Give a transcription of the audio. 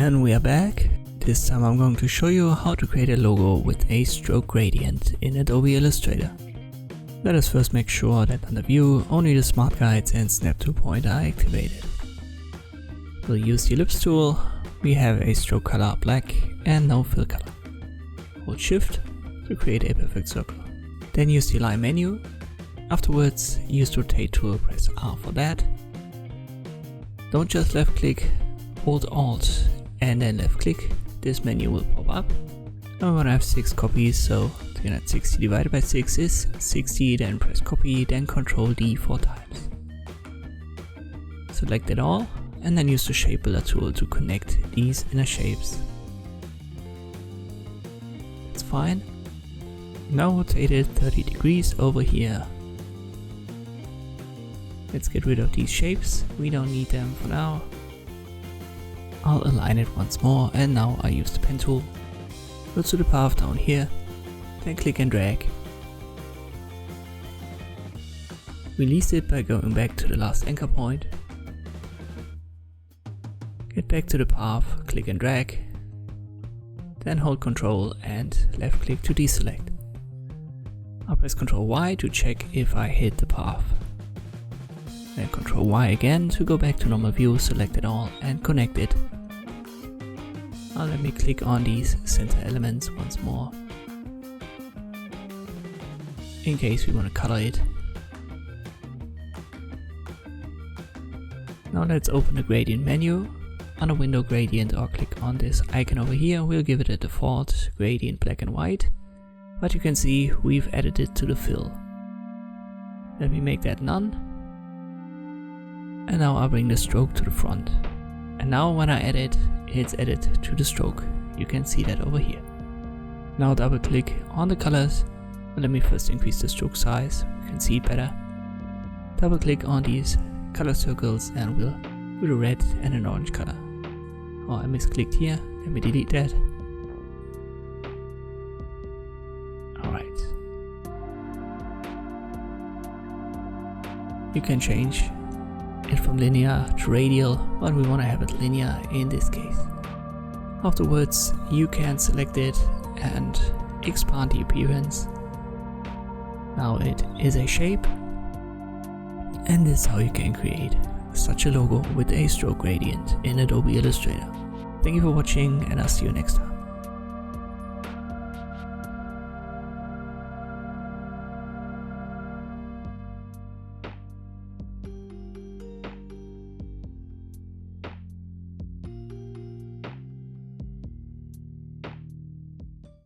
And we are back. This time I'm going to show you how to create a logo with a stroke gradient in Adobe Illustrator. Let us first make sure that under View only the Smart Guides and Snap to Point are activated. We'll use the Ellipse tool. We have a stroke color black and no fill color. Hold Shift to create a perfect circle. Then use the Line menu. Afterwards use the Rotate tool, press R for that. Don't just left click, hold Alt and then left click. This menu will pop up. And we want to have 6 copies, so 360 divided by 6 is 60, then press copy, then Ctrl D 4 times. Select it all and then use the Shape Builder tool to connect these inner shapes. That's fine. Now rotate it 30 degrees over here. Let's get rid of these shapes, we don't need them for now. I'll align it once more and now I use the pen tool. Go to the path down here, then click and drag. Release it by going back to the last anchor point. Get back to the path, click and drag. Then hold Ctrl and left click to deselect. I'll press Ctrl Y to check if I hit the path. Then Ctrl Y again to go back to normal view, select it all and connect it. Now let me click on these center elements once more, in case we want to color it. Now let's open the gradient menu. Under Window Gradient or click on this icon over here, we'll give it a default gradient black and white, but you can see we've added it to the fill. Let me make that none. And now I'll bring the stroke to the front. And now when I add it, it's added to the stroke. You can see that over here. Now double click on the colors. Let me first increase the stroke size, you can see it better. Double click on these color circles and we'll do the red and an orange color. Oh, I misclicked here, let me delete that. Alright. You can change it from linear to radial, but we want to have it linear in this case. Afterwards you can select it and expand the appearance. Now it is a shape, and this is how you can create such a logo with a stroke gradient in Adobe Illustrator. Thank you for watching and I'll see you next time.